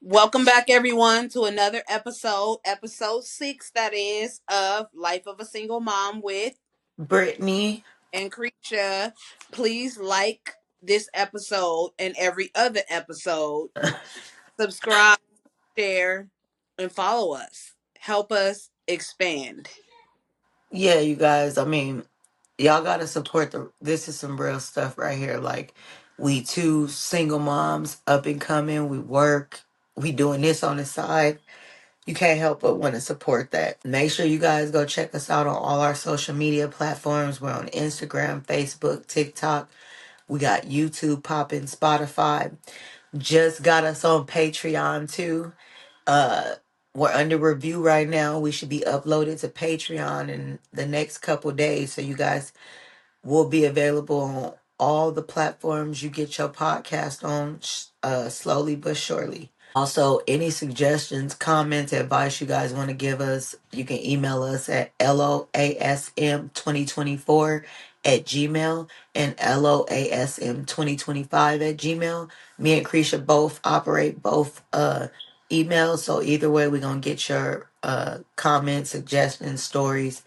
Welcome back, everyone, to another episode 6, that is, of Life of a Single Mom with Brittney. and Creasha. Please like this episode and every other episode. Subscribe, share, and follow us. Help us expand. Yeah, you guys, y'all gotta support this is some real stuff right here. Like, we two single moms up and coming, we work, we doing this on the side. You can't help but want to support that. Make sure you guys go check us out on all our social media platforms. We're on Instagram, Facebook, TikTok. We got YouTube popping, Spotify. Just got us on Patreon too. Uh, we're under review right now. We should be uploaded to Patreon in the next couple days, so you guys will be available on all the platforms you get your podcast on, slowly but surely. Also, any suggestions, comments, advice you guys want to give us, you can email us at loasm2024 at gmail and loasm2025 at gmail. Me and Creasha both operate both emails, so either way we're going to get your comments, suggestions, stories.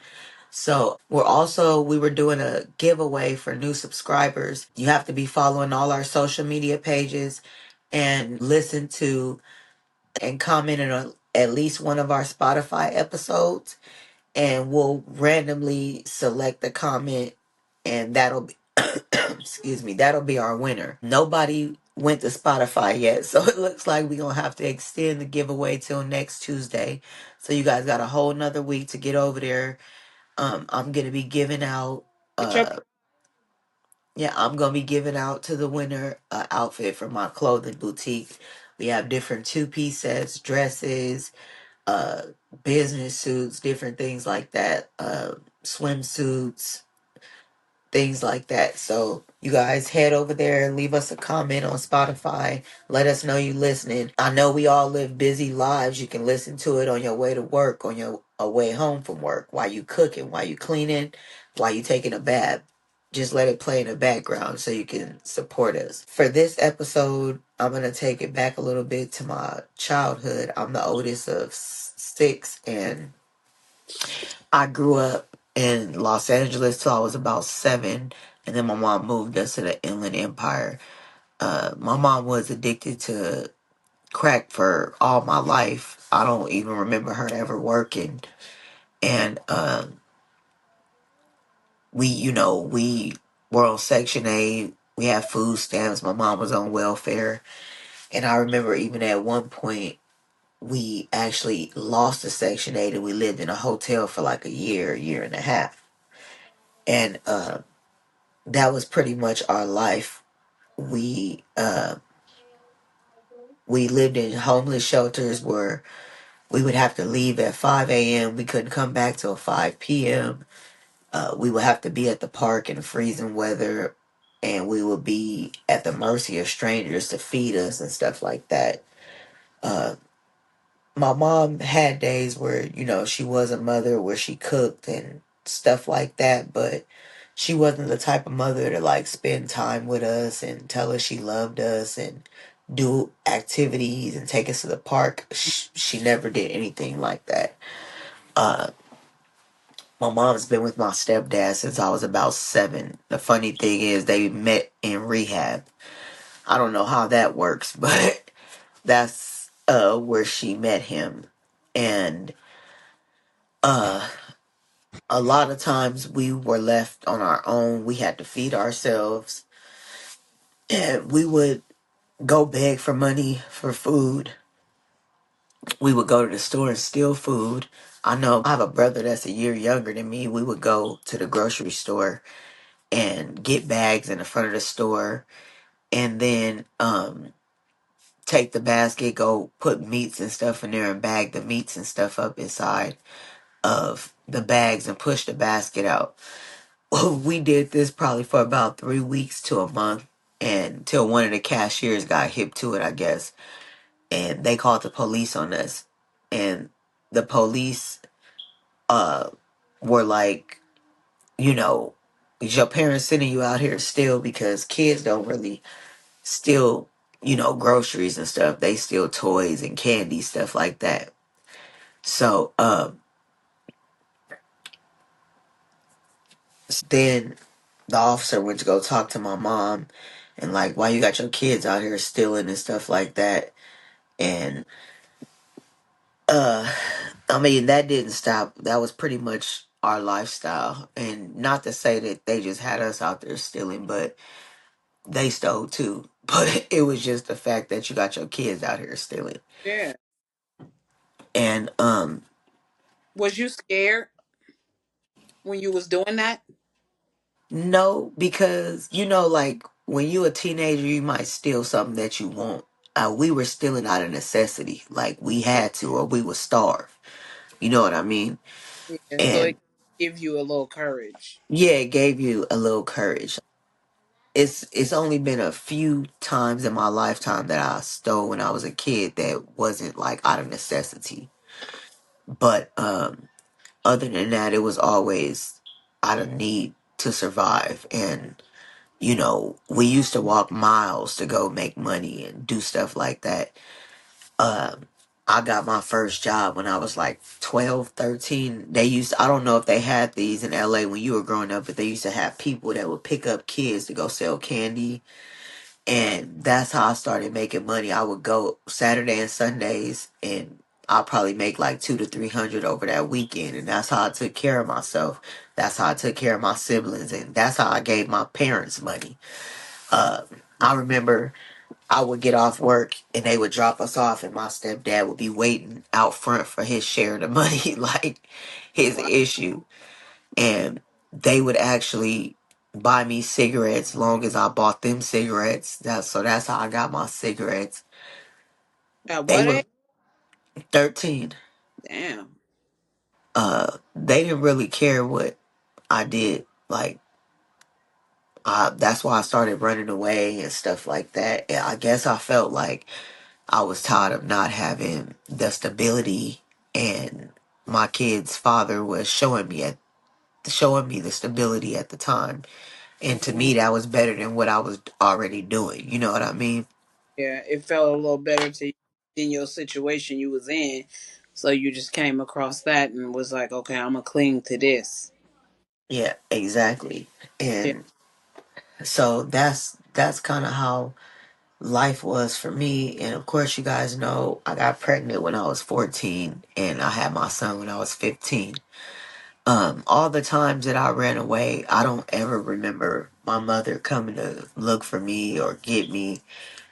So we were doing a giveaway for new subscribers. You have to be following all our social media pages and listen to and commented on at least one of our Spotify episodes, and we'll randomly select a comment, and that'll be excuse me, that'll be our winner. Nobody went to Spotify yet, so it looks like we're gonna have to extend the giveaway till next Tuesday. So you guys got a whole nother week to get over there. I'm gonna be giving out Get your uh yeah, I'm gonna be giving out to the winner an outfit from my clothing boutique. We have different two-piece sets, dresses, uh business suits, different things like that, swimsuits, things like that. So you guys head over there, leave us a comment on Spotify, let us know you listening. I know we all live busy lives. You can listen to it on your way to work, on your way home from work, while you cooking, while you cleaning, while you taking a bath. Just let it play in the background so you can support us. For this episode, I'm going to take it back a little bit to my childhood. I'm the oldest of six, and I grew up in Los Angeles till I was about 7, and then my mom moved us to the Inland Empire. My mom was addicted to crack for all my life. I don't even remember her ever working. And we were on Section 8. We had food stamps. My mom was on welfare. And I remember even at one point, we actually lost the Section 8 and we lived in a hotel for like a year and a half. And that was pretty much our life. We lived in homeless shelters where we would have to leave at 5 a.m. We couldn't come back till 5 p.m. We would have to be at the park in freezing weather, and we would be at the mercy of strangers to feed us and stuff like that. Uh, my mom had days where, she was a mother where she cooked and stuff like that, but she wasn't the type of mother to like spend time with us and tell us she loved us and do activities and take us to the park. She never did anything like that. Uh, my mom's been with my stepdad since I was about 7. The funny thing is they met in rehab. I don't know how that works, but that's where she met him. And uh a lot of times we were left on our own. We had to feed ourselves, and we would go beg for money for food. We would go to the store and steal food. I know I have a brother that's a year younger than me. We would go to the grocery store and get bags in the front of the store, and then take the basket, go put meats and stuff in there and bag the meats and stuff up inside of the bags and push the basket out. We did this probably for about 3 weeks to a month, and until one of the cashiers got hip to it, I guess, and they called the police on us. And the police uh were like, is your parents sending you out here to steal? Because kids don't really steal groceries and stuff. They steal toys and candy, stuff like that. So then the officer went to go talk to my mom and like, why you got your kids out here stealing and stuff like that. And uh I mean, that didn't stop. That was pretty much our lifestyle. And not to say that they just had us out there stealing, but they stole too. But it was just the fact that you got your kids out here stealing. Yeah. And Was you scared when you was doing that? no, because like when you a teenager, you might steal something that you want. We were stealing out of necessity, like we had to, or we would starve. You know what I mean? Yeah. So it And give you a little courage. yeah, it gave you a little courage. It's only been a few times in my lifetime that I stole when I was a kid that wasn't like out of necessity. But other than that, it was always out of need to survive. And we used to walk miles to go make money and do stuff like that. Um, I got my first job when I was like 12, 13. I don't know if they had these in LA when you were growing up, but they used to have people that would pick up kids to go sell candy. And that's how I started making money. I would go Saturday and Sundays, and I'll probably make like 200 to 300 over that weekend. And that's how I took care of myself. That's how I took care of my siblings. And that's how I gave my parents money. Uh, I remember I would get off work and they would drop us off, and my stepdad would be waiting out front for his share of the money, like his Wow. issue. And they would actually buy me cigarettes long as I bought them cigarettes. That's how I got my cigarettes. At They what were age? 13. Damn. They didn't really care what I did. Like, that's why I started running away and stuff like that. And I guess I felt like I was tired of not having the stability, and my kid's father was showing me the stability at the time. And to Hmm. me, that was better than what I was already doing. You know what I mean? Yeah, it felt a little better to you in your situation you was in. So you just came across that and was like, okay, I'm gonna cling to this. Yeah, exactly. Yeah. And so that's kind of how life was for me. And of course, you guys know I got pregnant when I was 14, and I had my son when I was 15. All the times that I ran away, I don't ever remember my mother coming to look for me or get me.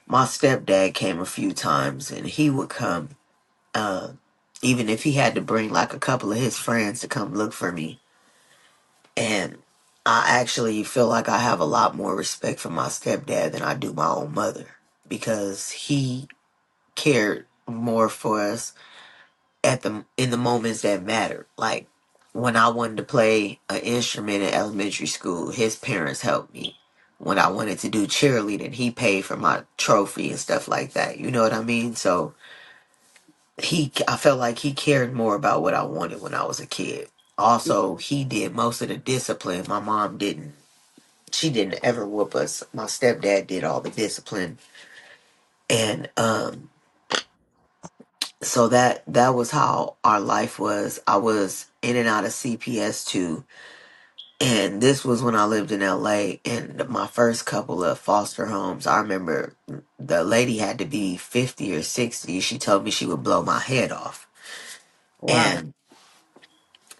My stepdad came a few times, and he would come, uh, even if he had to bring like a couple of his friends to come look for me. And I actually feel like I have a lot more respect for my stepdad than I do my own mother, because he cared more for us in the moments that mattered. Like when I wanted to play an instrument in elementary school, his parents helped me. When I wanted to do cheerleading, he paid for my trophy and stuff like that. You know what I mean? So I felt like he cared more about what I wanted when I was a kid. Also, he did most of the discipline. My mom didn't. She didn't ever whoop us. My stepdad did all the discipline. And so that was how our life was. I was in and out of CPS too. And this was when I lived in LA. And my first couple of foster homes, I remember the lady had to be 50 or 60. She told me she would blow my head off. Wow. And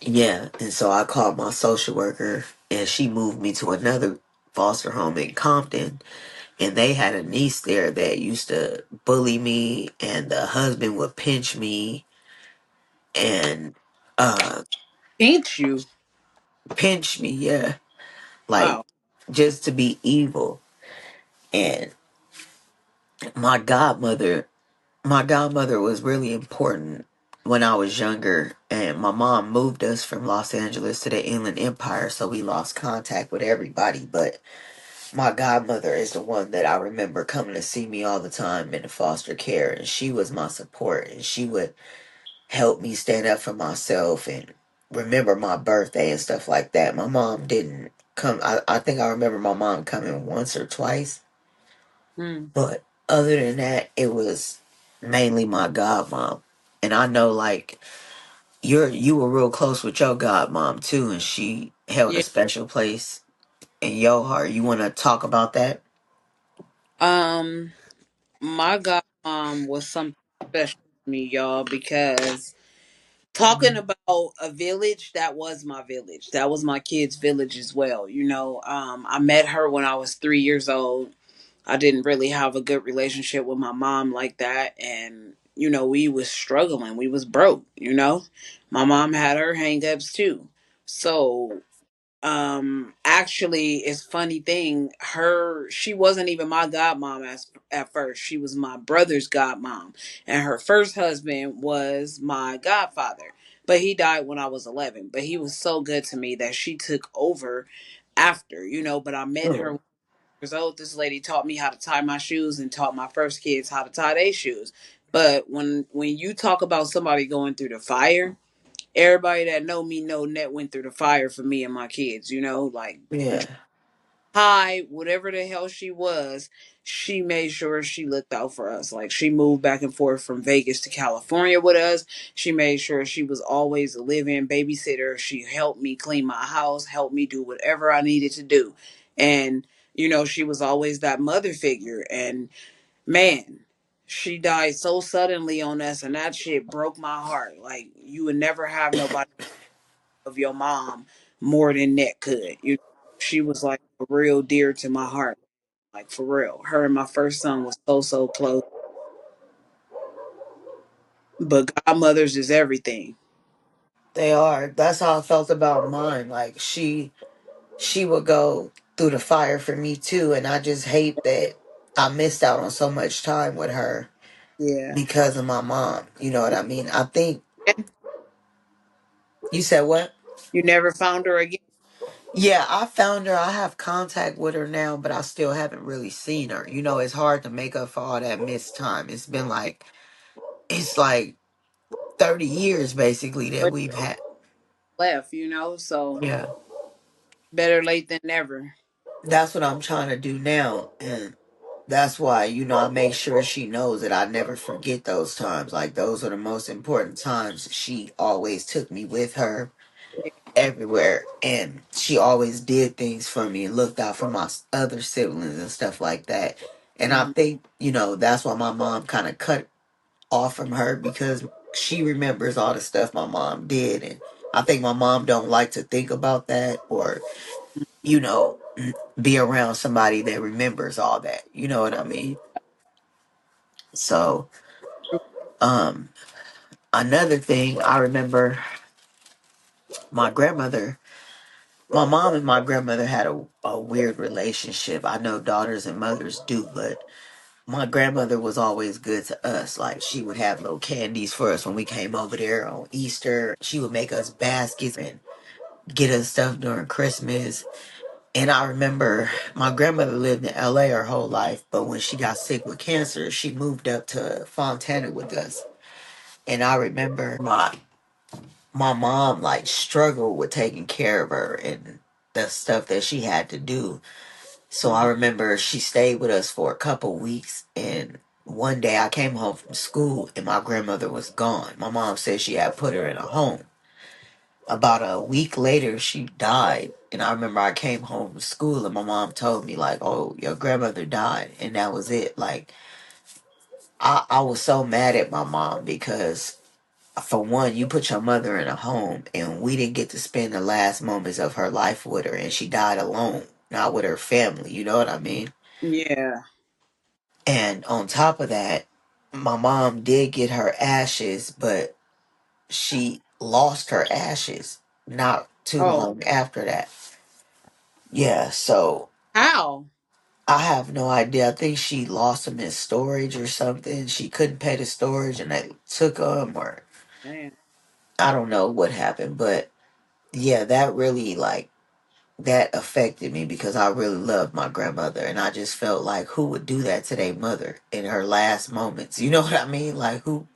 yeah, and so I called my social worker, and she moved me to another foster home in Compton. And they had a niece there that used to bully me, and the husband would pinch me and uh Ain't you? pinch me, yeah, like Wow. just to be evil. And my godmother, my godmother was really important when I was younger, and my mom moved us from Los Angeles to the Inland Empire, so we lost contact with everybody. But my godmother is the one that I remember coming to see me all the time in the foster care, and she was my support, and she would help me stand up for myself and remember my birthday and stuff like that. My mom didn't come. I think I remember my mom coming once or twice, Hmm. but Other than that, it was mainly my godmom. And I know like you were real close with your godmom too, and she held a Yeah. special place in your heart. You want to talk about that? Um, my godmom was something special to me, y'all, because talking about a village, that was my village. That was my kids' village as well. I met her when I was 3 years old. I didn't really have a good relationship with my mom like that, and we was struggling. We was broke. My mom had her hangups too. So actually, it's funny thing, she wasn't even my godmom at first. She was my brother's godmom, and her first husband was my godfather, but he died when I was 11. But he was so good to me that she took over after. But I met her Mm. when I was old. This lady taught me how to tie my shoes and taught my first kids how to tie their shoes. But when you talk about somebody going through the fire, everybody that know me know Net went through the fire for me and my kids. Like Yeah, high, whatever the hell she was, she made sure she looked out for us. Like she moved back and forth from Vegas to California with us. She made sure she was always a live-in babysitter. She helped me clean my house, helped me do whatever I needed to do. And she was always that mother figure. And man, she died so suddenly on us, and that shit broke my heart. Like you would never have nobody of your mom more than Net could. She was like real dear to my heart. Like for real. Her and my first son was so close. But godmothers is everything. they are. That's how I felt about mine. Like she would go through the fire for me too, and I just hate that I missed out on so much time with her Yeah. because of my mom. You know what I mean? I think And you said what? you never found her again. Yeah, I found her. I have contact with her now, but I still haven't really seen her. It's hard to make up for all that missed time. It's like 30 years basically that But we've had. left. So Yeah. better late than never. That's what I'm trying to do now. And that's why, I make sure she knows that I never forget those times. Like, those are the most important times. She always took me with her Yeah. everywhere. And she always did things for me and looked out for my other siblings and stuff like that. And I Mhm. think, that's why my mom kind of cut off from her because she remembers all the stuff my mom did. And I think my mom don't like to think about that or, you know, be around somebody that remembers all that. You know what I mean? So, um, another thing I remember my grandmother, my mom and my grandmother had a weird relationship. I know daughters and mothers do, but my grandmother was always good to us. Like she would have little candies for us when we came over there on Easter. She would make us baskets and get us stuff during Christmas. And I remember my grandmother lived in LA her whole life, but when she got sick with cancer, she moved up to Fontana with us. And I remember my mom like struggled with taking care of her and the stuff that she had to do. So I Mhm. remember she stayed with us for a couple weeks and one day I came home from school and my grandmother was gone. My mom said she had put her in a home. About a week later she died. And I remember I came home from school and my mom told me like, "Oh, your grandmother died." And that was it. Like I was so mad at my mom because for one, you put your mother in a home and we didn't get to spend the last moments of her life with her and she died alone, not with her family, you know what I mean? Yeah. And on top of that, my mom did get her ashes, but she lost her ashes not too Oh, long after that. Yeah, so how? I have no idea. I think she lost them in storage or something. She couldn't pay the storage and they took them, or Man. I don't know what happened, but yeah, that really like that affected me because I really loved my grandmother and I just felt like who would do that to their mother in her last moments? You know what I mean? Like who,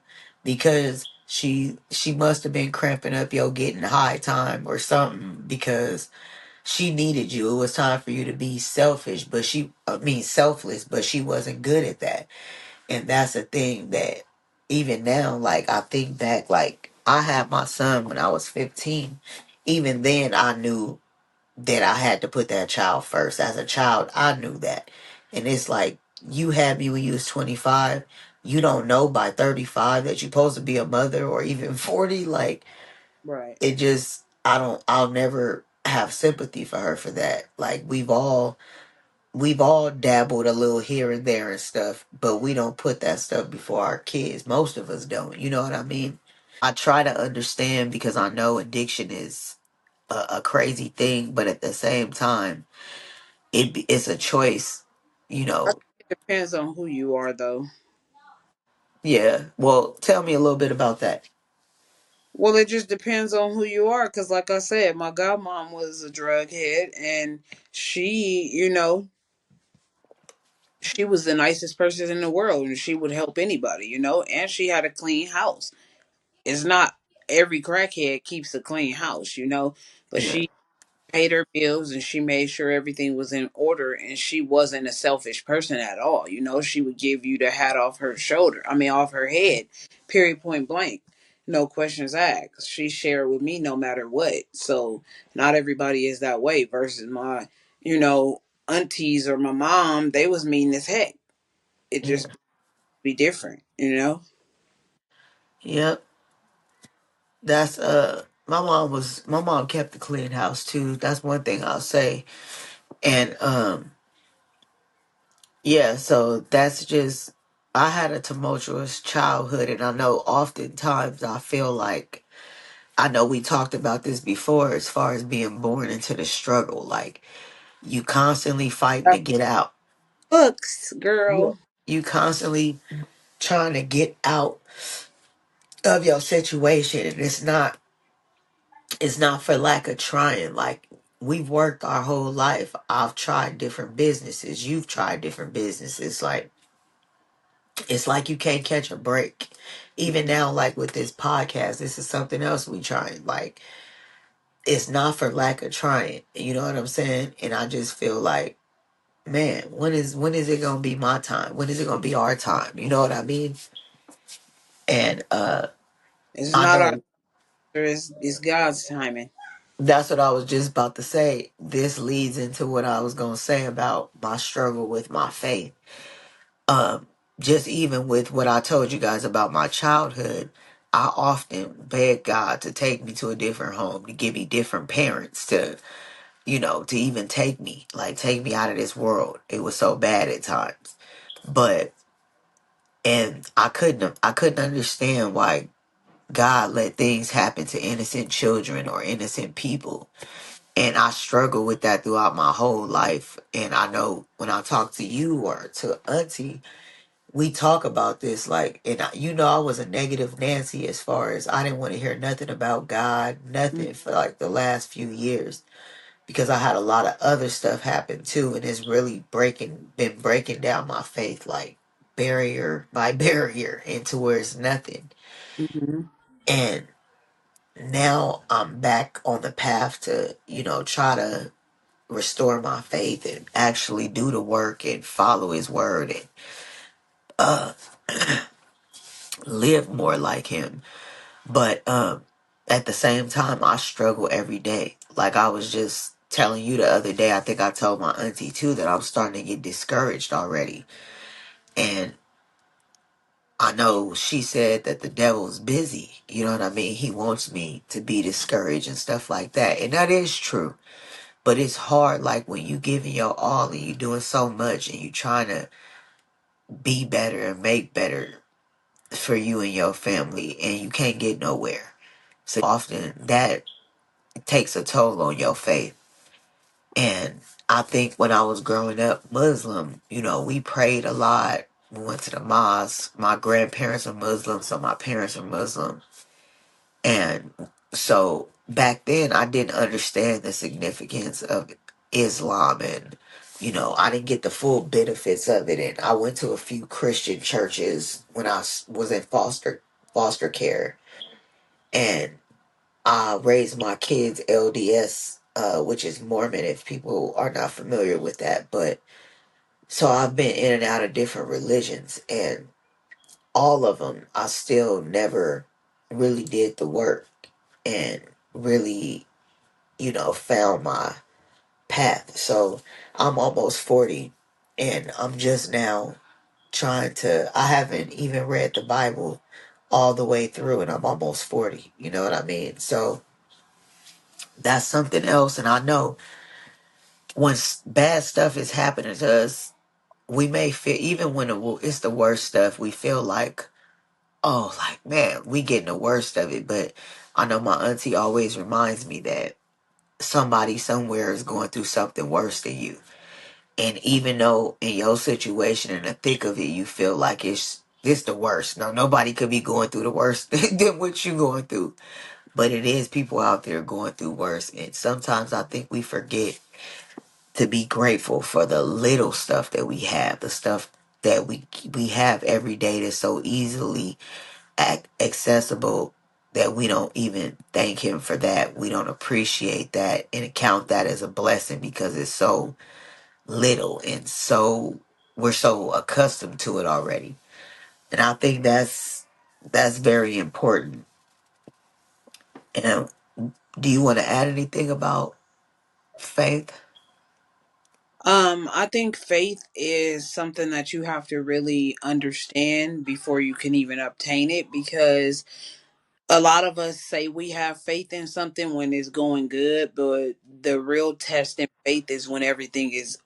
because she must have been cramping up yo getting high time or something because She needed you. It was time for you to be selfish, but selfless, but she wasn't good at that. And that's a thing that even now, like, I think back, like, I had my son when I was 15. Even then, I knew that I had to put that child first. As a child, I knew that. And it's like, you had me when you was 25. You don't know by 35 that you're supposed to be a mother, or even 40. Like, Right. it just, I'll never have sympathy for her for that. Like, we've all dabbled a little here and there and stuff, but we don't put that stuff before our kids. Most of us don't. You know what I mean? I try to understand, because I know addiction is a crazy thing, but at the same time, it's a choice. You I know? think it depends on who you are, though. Yeah. Well, tell me a little bit about that. Well, it just depends on who you are. Because, like I said, my godmom was a drug head, and she, she was the nicest person in the world, and she would help anybody, and she had a clean house. It's not every crackhead keeps a clean house, but Yeah. she paid her bills and she made sure everything was in order, and she wasn't a selfish person at all. She would give you the hat off her shoulder, I mean off her head, period, point blank, no questions asked. She shared with me no matter what. So not everybody is that way versus my, you know aunties or my mom. They was mean as heck. It Yeah. just be different. Yep. That's my mom kept a clean house too. That's one thing I'll say. And yeah, so that's just, I had a tumultuous childhood, and I know oftentimes I feel like, I know we talked about this before as far as being born into the struggle. Like, you constantly fighting to get out. Books, Yeah. girl. You constantly trying to get out of your situation, and it's not for lack of trying. Like, we've worked our whole life. I've tried different businesses. You've tried different businesses. Like, it's like you can't catch a break. Even now, like with this podcast, this is something else we trying. Like, it's not for lack of trying. You know what I'm saying? And I just feel like, man, when is it gonna be my time? When is it gonna be our time? You know what I mean? And It's I not our, know it's God's timing. that's what I was just about to say. This leads into what I was gonna say about my struggle with my faith. Um, just even with what I told you guys about my childhood, I often beg God to take me to a different home, to give me different parents, to even take me out of this world. It was so bad at times. But, and I couldn't understand why God let things happen to innocent children or innocent people. And I struggled with that throughout my whole life. And I know when I talk to you or to Auntie, we talk about this, like, and I was a negative Nancy, as far as I didn't want to hear nothing about God, Mm. nothing, for like the last few years, because I had a lot of other stuff happen too, and it's really been breaking down my faith, like, barrier by barrier, into where it's nothing. Mm-hmm. And now I'm back on the path to, try to restore my faith and actually do the work and follow his word, and uh live more like him. But at the same time, I struggle every day. Like I was just telling you the other day, I think I told my auntie too, that I'm starting to get discouraged already. And I know she said that the devil's busy. You know what I mean? He wants me to be discouraged and stuff like that. And that is true. But it's hard, like when you giving your all and you doing so much and you trying to be better and make better for you and your family, and you can't get nowhere. So often that takes a toll on your faith. And I think when I was growing up Muslim, we prayed a lot. We went to the mosque. My grandparents are Muslim, so my parents are Muslim. And so back then, I didn't understand the significance of Islam, and I didn't get the full benefits of it. And I went to a few Christian churches when I was in foster care, and I raised my kids LDS. which is Mormon if people are not familiar with that. But so I've been in and out of different religions, and all of them, I still never really did the work and really, found my path. So I'm almost 40, and I'm just now trying to, I haven't even read the Bible all the way through, and I'm almost 40. You know what I mean? So that's something else. And I know when bad stuff is happening to us, we may feel, even when it's the worst stuff, we feel like, oh, like, man, we getting the worst of it. But I know my auntie always reminds me that somebody somewhere is going through something worse than you. And even though in your situation, in the thick of it, you feel like it's the worst. No, nobody could be going through the worst than what you going through. But it is people out there going through worse. And sometimes I think we forget to be grateful for the little stuff that we have, the stuff that we have every day that's so easily accessible, that we don't even thank him for that. We don't appreciate that and count that as a blessing because it's so little, and so we're so accustomed to it already. And I think that's very important. And do you want to add anything about faith? I think faith is something that you have to really understand before you can even obtain it, because a lot of us say we have faith in something when it's going good, but the real test in faith is when everything is,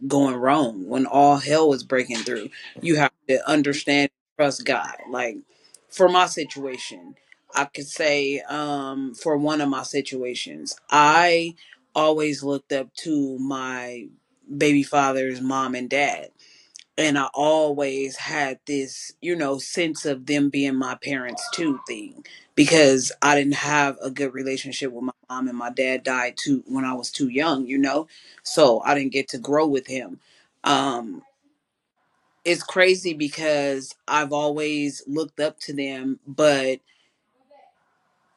going wrong, when all hell is breaking through. You have to understand, trust God. Like, for my situation, I could say, for one of my situations, I always looked up to my baby father's mom and dad, and I always had this, sense of them being my parents too thing, because I didn't have a good relationship with my mom, and my dad died too when I was too young. So I didn't get to grow with him. Um it's crazy because I've always looked up to them, but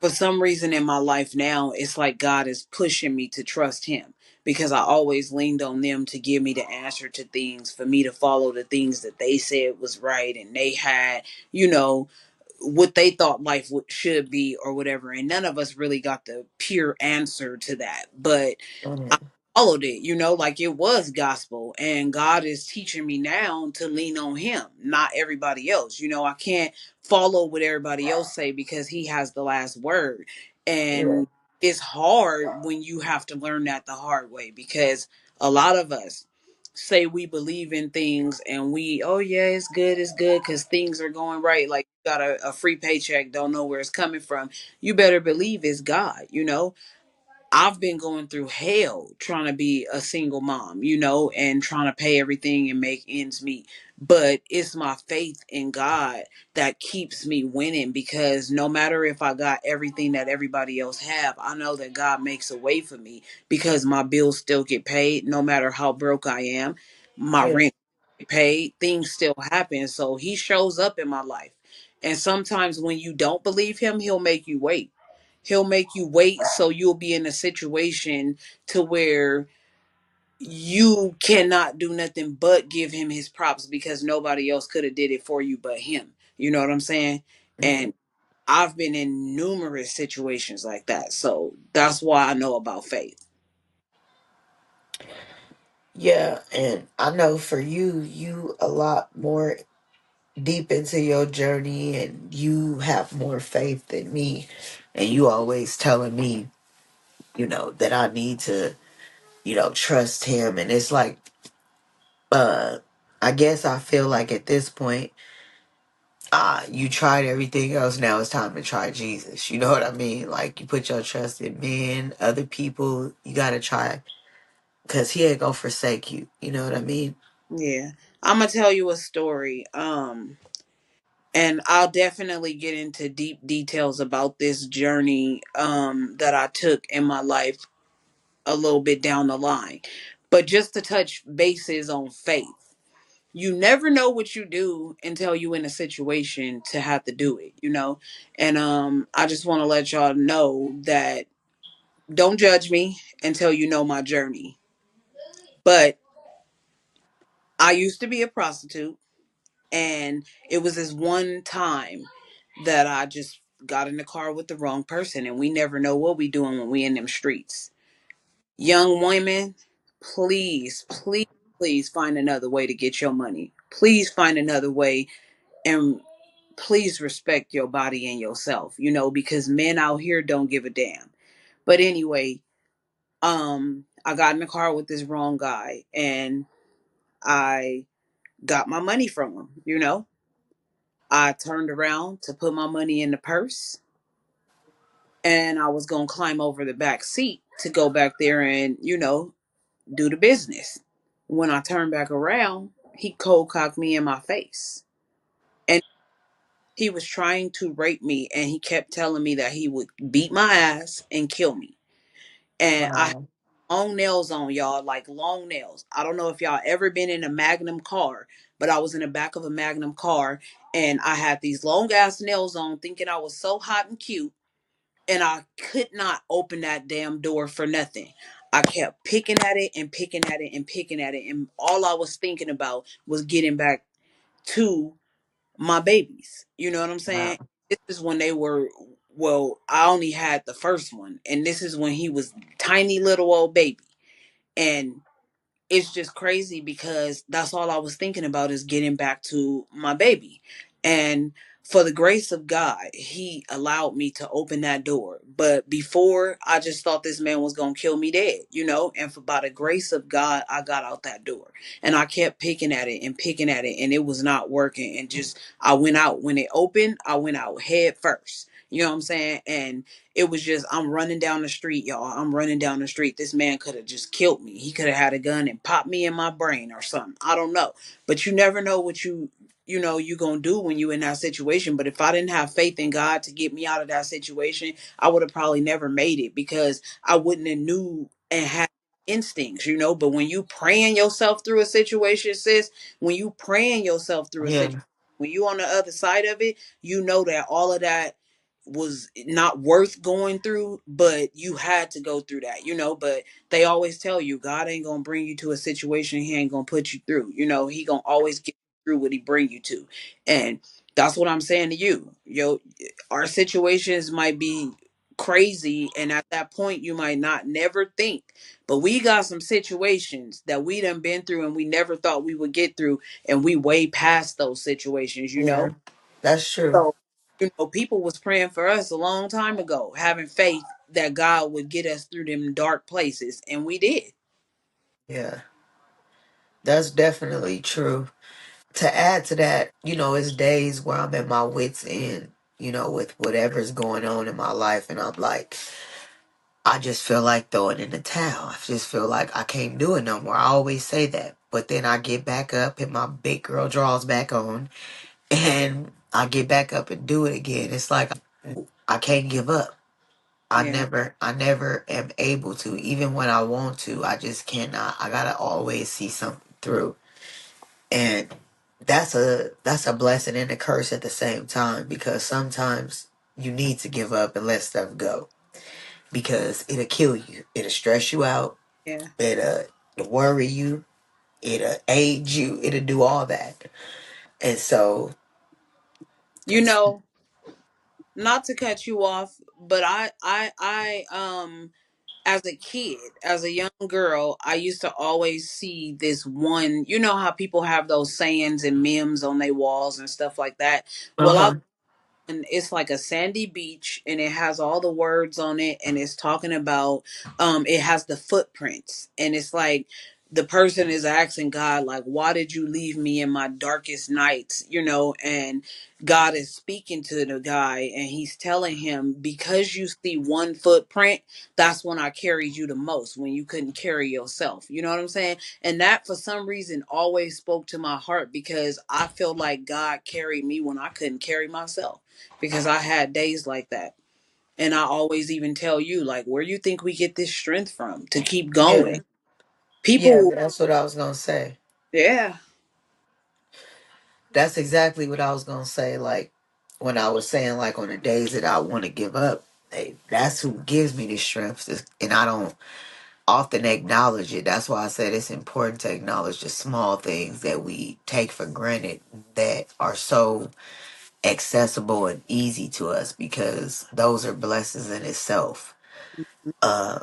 for some reason in my life now, it's like God is pushing me to trust him, because I always leaned on them to give me the answer to things, for me to follow the things that they said was right, and they had, you know, what they thought life should be or whatever. And none of us really got the pure answer to that. But I Mhm. followed it, like it was gospel. And God is teaching me now to lean on him, not everybody else. I can't follow what everybody else say, because he has the last word. Yeah. And it's hard when you have to learn that the hard way, because a lot of us say we believe in things, and oh yeah, it's good because things are going right, like you got a free paycheck, don't know where it's coming from. You better believe it's God. I've been going through hell trying to be a single mom, and trying to pay everything and make ends meet. But it's my faith in God that keeps me winning, because no matter if I got everything that everybody else have, I know that God makes a way for me, because my bills still get paid no matter how broke I am. My Yeah. rent get paid, things still happen. So he shows up in my life. And sometimes when you don't believe him, he'll make you wait. He'll make you wait, so you'll be in a situation to where you cannot do nothing but give him his props, because nobody else could have did it for you but him. You know what I'm saying? Mhm. And I've been in numerous situations like that. So that's why I know about faith. Yeah, and I know for you a lot more deep into your journey, and you have more faith than me, and you always telling me, that I need to, trust him. And it's like, uh I guess I feel like at this point, you tried everything else, now it's time to try Jesus. You know what I mean? Like, you put your trust in men, other people, you gotta try, because he ain't gonna forsake you. You know what I mean? Yeah. I'm gonna tell you a story. And I'll definitely get into deep details about this journey that I took in my life a little bit down the line. But just to touch bases on faith, you never know what you do until you in a situation to have to do it. And I just want to let y'all know that don't judge me until you know my journey. But I used to be a prostitute, and it was this one time that I just got in the car with the wrong person, and we never know what we doing when we in them streets. Young women, please, please, please find another way to get your money. Please find another way, and please respect your body and yourself, because men out here don't give a damn. But anyway, I got in the car with this wrong guy, and I got my money from him. I turned around to put my money in the purse, and I was going to climb over the back seat to go back there and, do the business. When I turned back around, he cold cocked me in my face. And he was trying to rape me, and he kept telling me that he would beat my ass and kill me. And I had Wow. long nails on, y'all, like long nails. I don't know if y'all ever been in a Magnum car, but I was in the back of a Magnum car, and I had these long ass nails on, thinking I was so hot and cute, and I could not open that damn door for nothing. I kept picking at it and picking at it and picking at it, and all I was thinking about was getting back to my babies. You know what I'm saying? Wow. This is when they were, well, I only had the first one, and this is when he was tiny little old baby. And it's just crazy because that's all I was thinking about is getting back to my baby. And for the grace of God, he allowed me to open that door. But before, I just thought this man was going to kill me dead. And for by the grace of God, I got out that door. And I kept picking at it and picking at it, and it was not working. And just, I went out. When it opened, I went out head first. You know what I'm saying? And it was just, I'm running down the street, y'all. I'm running down the street. This man could have just killed me. He could have had a gun and popped me in my brain or something. I don't know. But you never know what you gonna do when you in that situation. But if I didn't have faith in God to get me out of that situation, I would have probably never made it, because I wouldn't have knew and had instincts. But when you praying yourself through a situation, sis, when you praying yourself through a situation, Yeah. when you on the other side of it, you know that all of that was not worth going through, but you had to go through that. But they always tell you God ain't gonna bring you to a situation he ain't gonna put you through. He gonna always get you through what he bring you to. And that's what I'm saying to you. Our situations might be crazy, and at that point you might not never think, but we got some situations that we done been through and we never thought we would get through, and we way past those situations. Yeah. That's true. So, people was praying for us a long time ago, having faith that God would get us through them dark places, and we did. Yeah. That's definitely true. To add to that, it's days where I'm at my wits' end, with whatever's going on in my life, and I'm like, I just feel like throwing in the towel. I just feel like I can't do it no more. I always say that. But then I get back up, put my big girl drawers back on, and I get back up and do it again. It's like I can't give up. Yeah. I never am able to. Even when I want to, I just cannot. I gotta always see something through. And that's a blessing and a curse at the same time, because sometimes you need to give up and let stuff go, because it'll kill you. It'll stress you out. Yeah. It'll worry you. It'll age you. It'll do all that. And so, You know, not to cut you off, but I as a kid, as a young girl, I used to always see this one, how people have those sayings and memes on their walls and stuff like that. uh Well, I huh, and it's like a sandy beach, and it has all the words on it, and it's talking about it has the footprints, and it's like the person is asking God, like, why did you leave me in my darkest nights? And God is speaking to the guy, and he's telling him, because you see one footprint, that's when I carried you the most, when you couldn't carry yourself. You know what I'm saying? And that, for some reason, always spoke to my heart, because I feel like God carried me when I couldn't carry myself, because I had days like that. And I always even tell you, like, where you think we get this strength from to keep going? yeah, yeah. People, That's what I was gonna say. yeah, That's exactly what I was gonna say. Like when I was saying, like on the days that I want to give up, That's who gives me the strength, and I don't often acknowledge it. That's why I said it's important to acknowledge the small things that we take for granted that are so accessible and easy to us, because those are blessings in itself. Uh,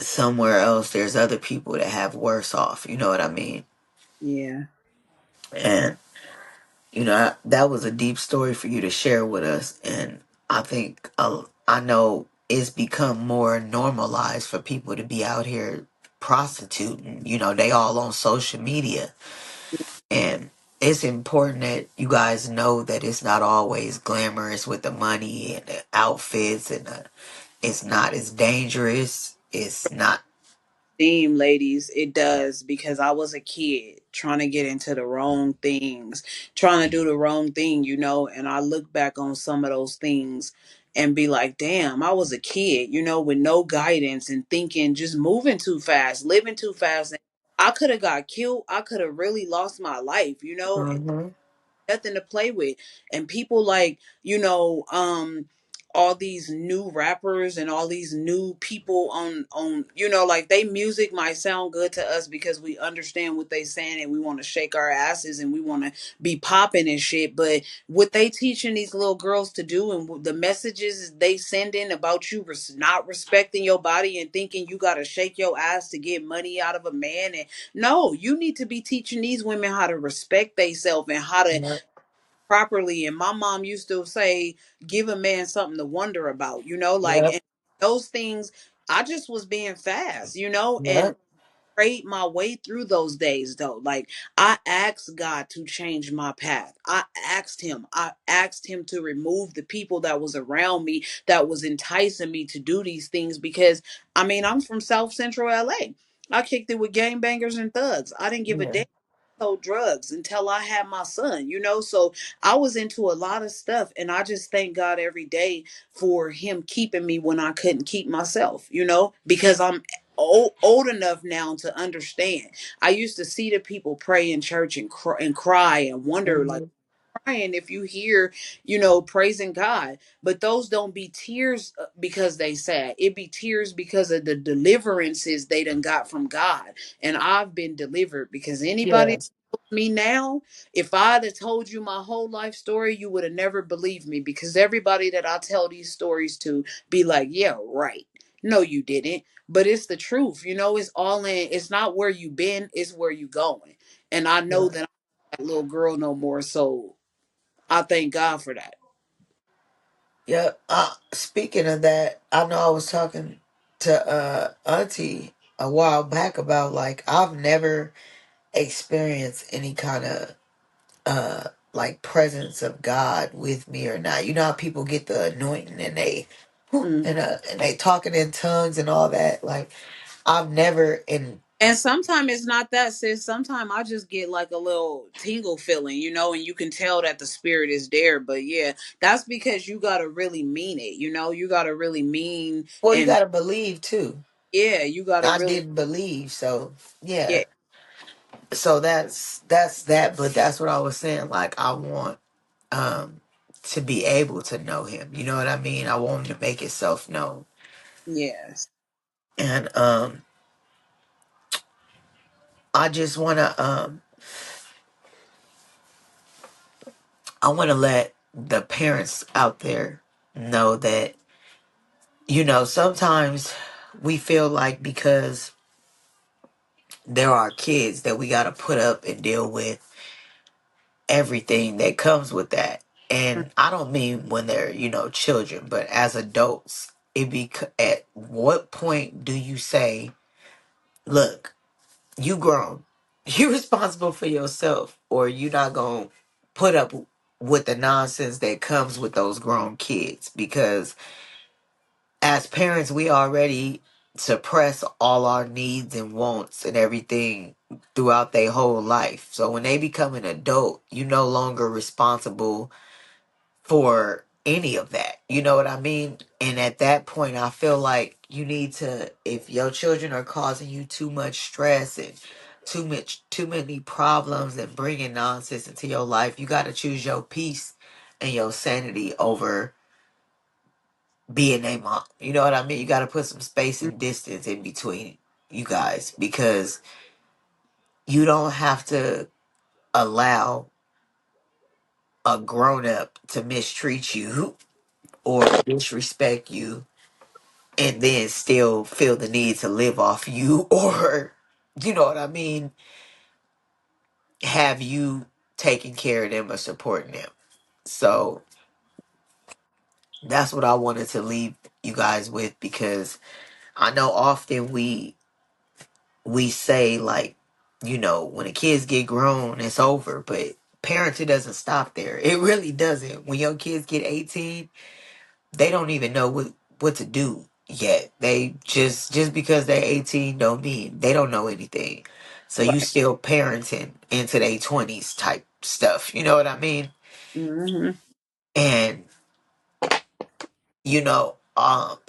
Somewhere else, there's other people that have worse off. You know what I mean? Yeah. And that was a deep story for you to share with us, and I think I know it's become more normalized for people to be out here prostituting. They all on social media, and it's important that you guys know that it's not always glamorous with the money and the outfits, and it's not as dangerous. It's not. Theme, ladies, it does, because I was a kid trying to get into the wrong things, trying to do the wrong thing, and I look back on some of those things and be like, damn, I was a kid, with no guidance and thinking, just moving too fast, living too fast. And I could have got killed. I could have really lost my life, Mhm. nothing to play with. And people like, all these new rappers and all these new people on like, they music might sound good to us because we understand what they saying and we want to shake our asses and we want to be popping and shit. But what they teaching these little girls to do, and the messages they sending about you not respecting your body and thinking you got to shake your ass to get money out of a man. And no, you need to be teaching these women how to respect themselves and how to Yep. properly. And my mom used to say, give a man something to wonder about, like, Yep. and those things. I just was being fast, and Yep. prayed my way through those days though. Like, I asked God to change my path. I asked him to remove the people that was around me that was enticing me to do these things, because I mean, I'm from South Central LA. I kicked it with gangbangers and thugs. I didn't give a Yeah. damn. Sold drugs until I had my son, so I was into a lot of stuff, and I just thank God every day for him keeping me when I couldn't keep myself, because I'm old enough now to understand. I used to see the people pray in church and cry and wonder, like, Mhm. crying if you hear, praising God. But those don't be tears because they sad. It be tears because of the deliverances they done got from God. And I've been delivered, because anybody Yeah. me now, if I'd have told you my whole life story, you would have never believed me, because everybody that I tell these stories to be like, yeah, right. No, you didn't. But it's the truth. It's all in. It's not where you been, it's where you going. And I know Yeah. that I'm not that little girl no more. So I thank God for that. Yep. Speaking of that, I know I was talking to Auntie a while back about, like, I've never experienced any kind of like presence of God with me or not. You know how people get the anointing and they whew, Mm. and they talking in tongues and all that. Like, I've never in. And sometimes it's not that, sis. Sometimes I just get like a little tingle feeling, and you can tell that the spirit is there. But yeah, that's because you gotta really mean it. You gotta really mean, Well, you and gotta believe too. yeah, you gotta I really, didn't believe, so yeah. yeah, So that's that. But that's what I was saying. Like, I want um to be able to know him. You know what I mean? I want him to make himself known. yes, And I just wanna let the parents out there know that, sometimes we feel like because there are kids that we gotta put up and deal with everything that comes with that. And I don't mean when they're, children, but as adults, at what point do you say, look, you grown, you responsible for yourself, or you not gonna put up with the nonsense that comes with those grown kids? Because as parents, we already suppress all our needs and wants and everything throughout their whole life. So when they become an adult, you no longer responsible for any of that. You know what I mean? And at that point, I feel like you need to, if your children are causing you too much stress and too many problems and bringing nonsense into your life, you got to choose your peace and your sanity over being a mom. You know what I mean? You got to put some space and distance in between you guys, because you don't have to allow a grown up to mistreat you or disrespect you and then still feel the need to live off you, or, you know what I mean, have you taking care of them or supporting them. So that's what I wanted to leave you guys with, because I know often we say, like, when the kids get grown, it's over, but parenting doesn't stop there. It really doesn't. When your kids get 18, they don't even know what to do yet. They just because they're 18 don't mean they don't know anything. So you Right. still parenting into their 20s type stuff. You know what I mean? Hmm. And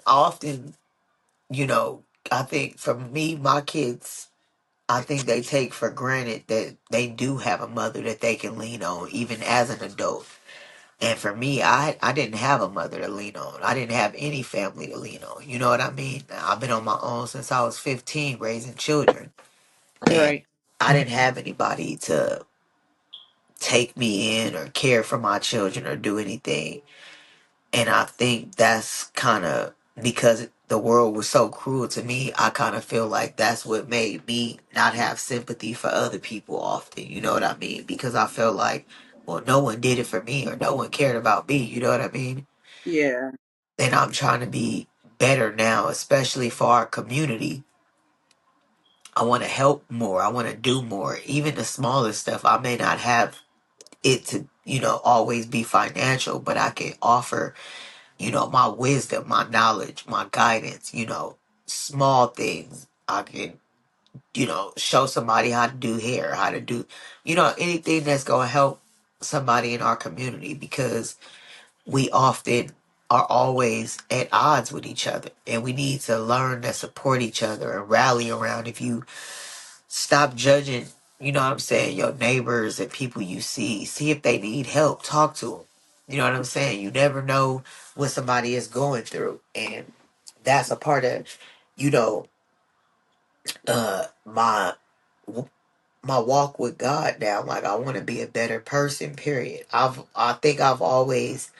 often, you know, I think for me, my kids, I think they take for granted that they do have a mother that they can lean on, even as an adult. And for me, I didn't have a mother to lean on. I didn't have any family to lean on. You know what I mean? I've been on my own since I was 15, raising children. And Right. I didn't have anybody to take me in or care for my children or do anything. And I think that's kind of because the world was so cruel to me. I kind of feel like that's what made me not have sympathy for other people often. You know what I mean? Because I felt like, well, no one did it for me or no one cared about me. You know what I mean? Yeah. And I'm trying to be better now, especially for our community. I want to help more. I want to do more. Even the smallest stuff, I may not have it to, always be financial, but I can offer, my wisdom, my knowledge, my guidance, small things. I can, show somebody how to do hair, how to do, anything that's going to help somebody in our community, because we often are always at odds with each other, and we need to learn to support each other and rally around. If you stop judging, you know what I'm saying, your neighbors and people you see if they need help, talk to them. You know what I'm saying? You never know what somebody is going through, and that's a part of, you know my walk with God now. Like, I want to be a better person, period. I think I've always,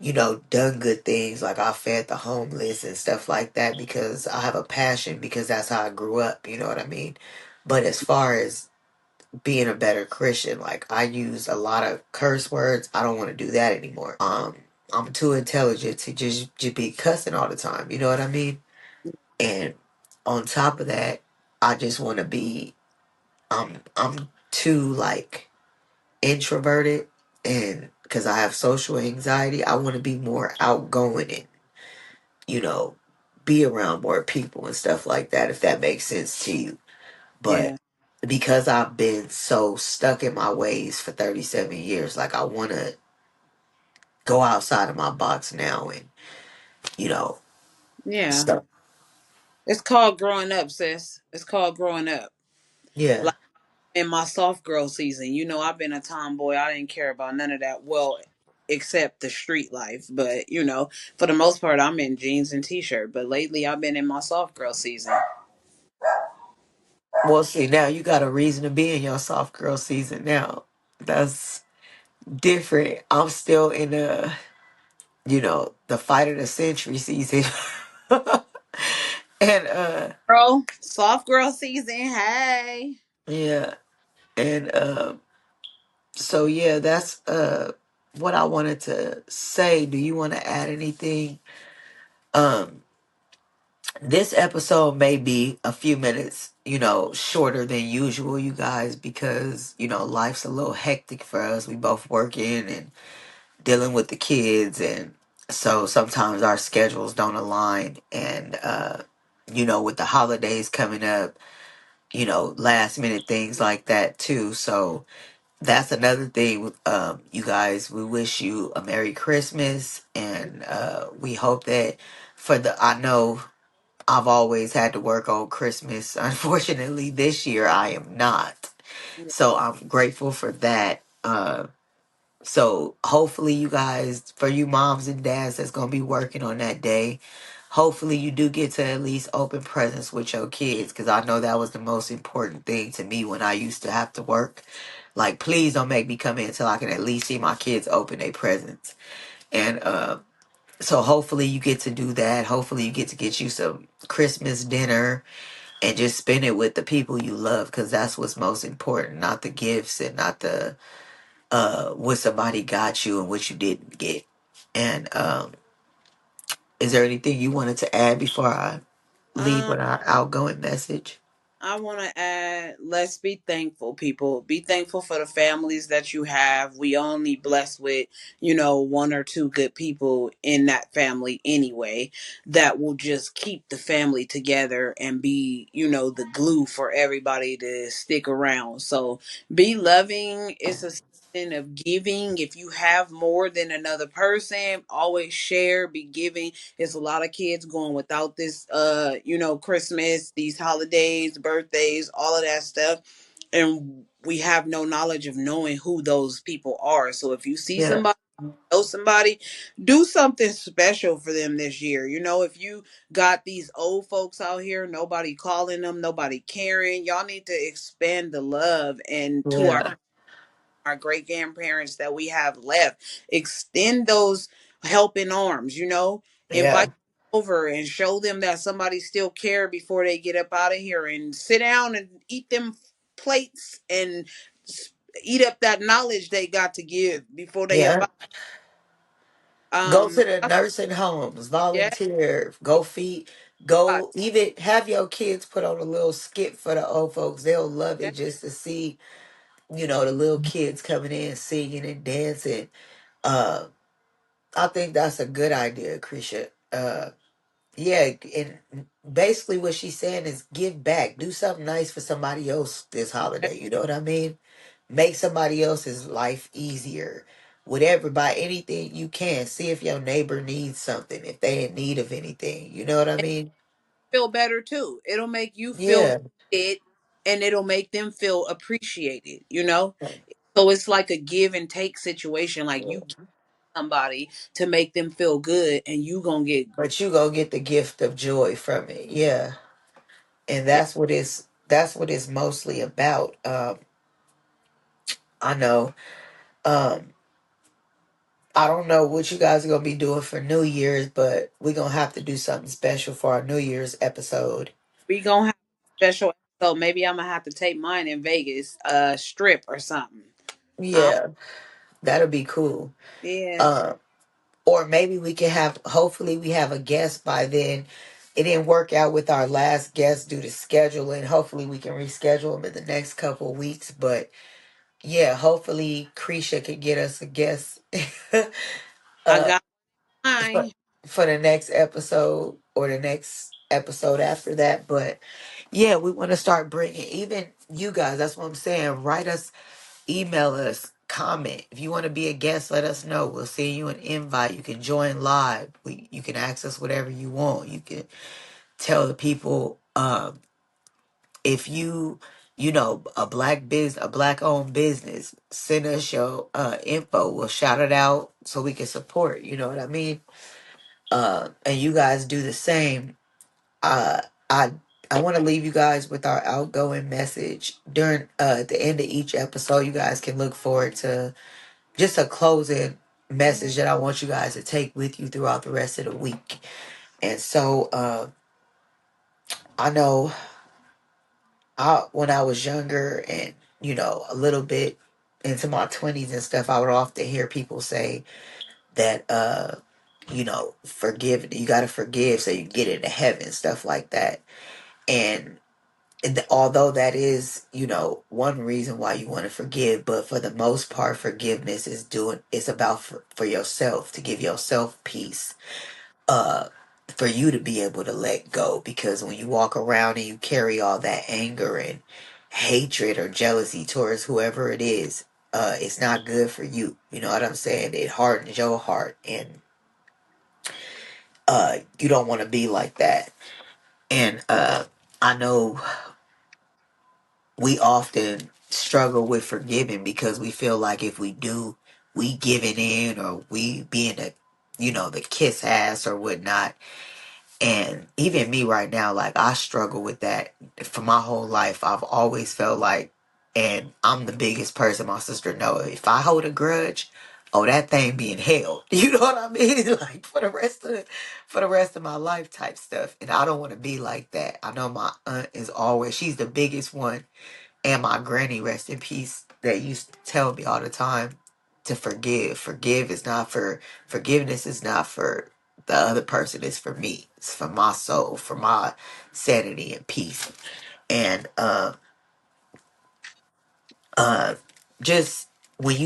done good things. Like, I fed the homeless and stuff like that because I have a passion, because that's how I grew up. You know what I mean? But as far as being a better Christian, like, I use a lot of curse words. I don't want to do that anymore. I'm too intelligent to just be cussing all the time. You know what I mean? And on top of that, I just want to be. I'm too, like, introverted, and because I have social anxiety, I want to be more outgoing and, you know be around more people and stuff like that, if that makes sense to you. But Yeah. because I've been so stuck in my ways for 37 years, like, I want to go outside of my box now, and, you know Yeah. so It's called growing up, sis. It's called growing up. yeah. Like in my soft girl season, I've been a tomboy. I didn't care about none of that. Well, except the street life. But, for the most part, I'm in jeans and t-shirt. But lately, I've been in my soft girl season. Well, see, now you got a reason to be in your soft girl season now. That's different. I'm still in the fight of the century season. And Girl, soft girl season. Hey. yeah. And so yeah, that's what I wanted to say. Do you want to add anything? Um this episode may be a few minutes, shorter than usual, you guys, because, life's a little hectic for us. We both working and dealing with the kids, and so sometimes our schedules don't align. And with the holidays coming up, last minute things like that too. So that's another thing. You guys, we wish you a Merry Christmas, and we hope that I know I've always had to work on Christmas. Unfortunately, this year I am not. So I'm grateful for that. So hopefully you guys, for you moms and dads that's gonna be working on that day, hopefully you do get to at least open presents with your kids, because I know that was the most important thing to me when I used to have to work. Like, please don't make me come in until I can at least see my kids open their presents. And so hopefully you get to do that. Hopefully you get you some Christmas dinner and just spend it with the people you love, because that's what's most important, not the gifts and not the what somebody got you and what you didn't get. And is there anything you wanted to add before I leave Um, with our outgoing message? I want to add, let's be thankful, people. Be thankful for the families that you have. We only blessed with, one or two good people in that family anyway, that will just keep the family together and be, the glue for everybody to stick around. So be loving. It's a season of giving. If you have more than another person, always share, be giving. There's a lot of kids going without this Christmas, these holidays, birthdays, all of that stuff. And we have no knowledge of knowing who those people are. So if you see Yeah, somebody, know somebody, do something special for them this year. If you got these old folks out here, nobody calling them, nobody caring, y'all need to expand the love and to our yeah, great grandparents that we have left. Extend those helping arms, yeah, invite over and show them that somebody still care before they get up out of here, and sit down and eat them plates and eat up that knowledge they got to give before they up yeah. out. Go to Um the nursing homes, yeah, volunteer, go feed, go even have your kids put on a little skit for the old folks. They'll love yeah, it just to see, the little kids coming in singing and dancing. Uh, I think that's a good idea, Creasha. Yeah, and basically what she's saying is give back. Do something nice for somebody else this holiday. You know what I mean? Make somebody else's life easier. Whatever, by anything you can. See if your neighbor needs something, if they in need of anything. You know what I mean? feel better too. It'll make you feel Yeah. it, and it'll make them feel appreciated. So it's like a give and take situation. Like, you give somebody to make them feel good, and you gonna get. But you gonna get the gift of joy from it. Yeah. And Yeah, that's what it's mostly about. I know. Um I don't know what you guys are gonna be doing for New Year's, but we're gonna have to do something special for our New Year's episode. we gonna have a special episode. Maybe I'm gonna have to take mine in Vegas, strip or something. Um, Yeah, that'll be cool. yeah, Uh, or maybe we can have. Hopefully, we have a guest by then. It didn't work out with our last guest due to scheduling. Hopefully, we can reschedule them in the next couple of weeks. But yeah, hopefully, Creasha could get us a guest. I uh, got for, mine. for the next episode or the next episode after that. But yeah, we want to start bringing even you guys. That's what I'm saying. Write us, email us, comment. If you want to be a guest, let us know. We'll send you an invite. You can join live. You can access whatever you want. You can tell the people if a a black owned business, send us your info. We'll shout it out so we can support. You know what I mean? And you guys do the same. uh I I want to leave you guys with our outgoing message during at the end of each episode. You guys can look forward to just a closing message that I want you guys to take with you throughout the rest of the week. And so I know when I was younger and a little bit into my 20s and stuff, I would often hear people say that forgive, you got to forgive so you can get into heaven, stuff like that. And although that is, one reason why you want to forgive, but for the most part, forgiveness is about for yourself, to give yourself peace, uh, for you to be able to let go. Because when you walk around and you carry all that anger and hatred or jealousy towards whoever it is, it's not good for you. You know what I'm saying? It hardens your heart, and you don't want to be like that. And I know we often struggle with forgiving because we feel like if we do, we giving in or we being a, the kiss ass or whatnot. And even me right now, like I struggle with that for my whole life. I've always felt like, and I'm the biggest person my sister know. If I hold a grudge, oh, that thing being held. You know what I mean? Like for the rest of my life type stuff. And I don't want to be like that. I know my aunt is always, she's the biggest one, and my granny, rest in peace, that used to tell me all the time to forgive. Forgiveness is not for the other person, it's for me. It's for my soul, for my sanity and peace. And uh just when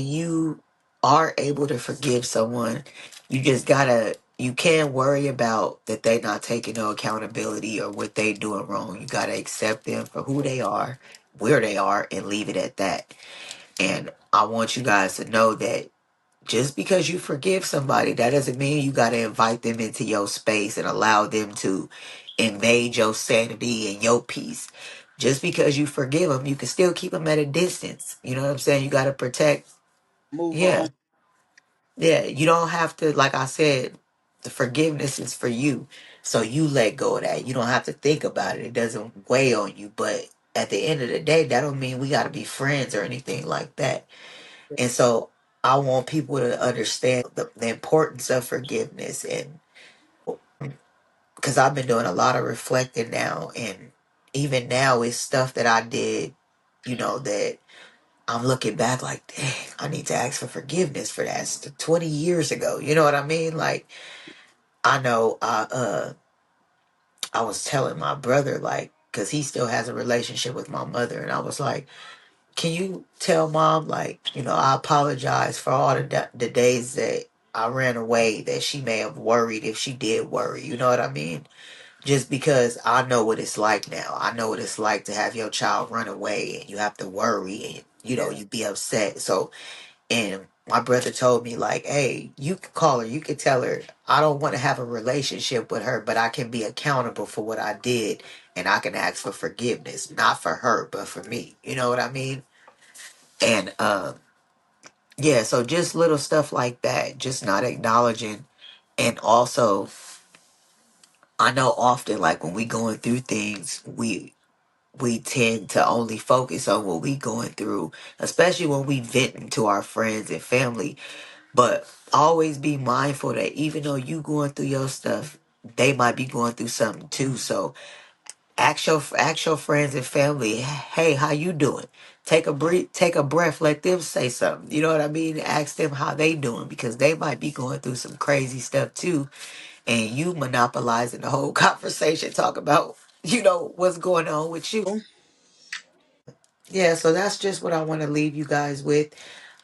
you are able to forgive someone, you just gotta, you can't worry about that they not taking no accountability or what they doing wrong. You gotta accept them for who they are, where they are, and leave it at that. And I want you guys to know that just because you forgive somebody, that doesn't mean you got to invite them into your space and allow them to invade your sanity and your peace. Just because you forgive them, you can still keep them at a distance. You know what I'm saying? You got to protect. Move Yeah. on. Yeah. You don't have to, like I said, the forgiveness is for you. So you let go of that. You don't have to think about it. It doesn't weigh on you. But at the end of the day, that don't mean we got to be friends or anything like that. And so I want people to understand the importance of forgiveness. And because I've been doing a lot of reflecting now, and even now it's stuff that I did, that I'm looking back like, dang, I need to ask for forgiveness for that. It's 20 years ago. You know what I mean? Like, I know I was telling my brother, like, because he still has a relationship with my mother, and I was like, can you tell mom, like, I apologize for all the days that I ran away, that she may have worried, if she did worry, you know what I mean? Just because I know what it's like now. I know what it's like to have your child run away and you have to worry and, Yeah. you be upset. So, and my brother told me, like, hey, you can call her, you can tell her, I don't want to have a relationship with her, but I can be accountable for what I did, and I can ask for forgiveness, not for her, but for me. You know what I mean? And yeah, so just little stuff like that, just not acknowledging. And also, I know often, like when we going through things, we tend to only focus on what we going through, especially when we venting to our friends and family. But always be mindful that even though you going through your stuff, they might be going through something too. So ask your friends and family, hey, how you doing? Take a breath, let them say something. You know what I mean? Ask them how they doing, because they might be going through some crazy stuff too, and you monopolizing the whole conversation, talk about, what's going on with you. Yeah, so that's just what I want to leave you guys with.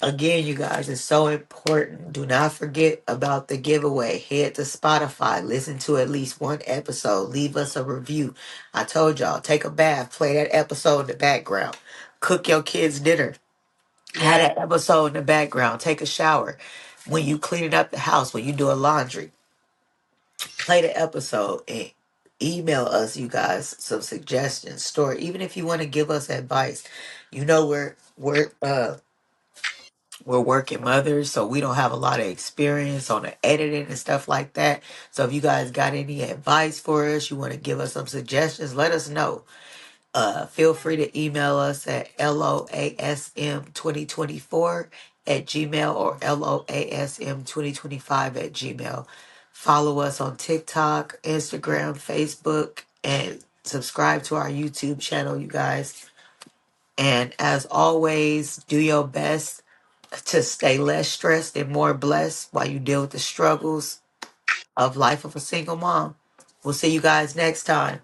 Again, you guys, it's so important. Do not forget about the giveaway. Head to Spotify, listen to at least one episode, leave us a review. I told y'all, take a bath, play that episode in the background, cook your kids dinner, have Yeah. that episode in the background, take a shower. When you cleaning up the house, when you doing laundry, play the episode and email us, you guys, some suggestions, story. Even if you want to give us advice, we're working mothers, so we don't have a lot of experience on the editing and stuff like that. So if you guys got any advice for us, you want to give us some suggestions, let us know. Feel free to email us at loasm2024 at gmail, or loasm2025 at gmail. Follow us on TikTok, Instagram, Facebook, and subscribe to our YouTube channel, you guys. And as always, do your best to stay less stressed and more blessed while you deal with the struggles of life of a single mom. We'll see you guys next time.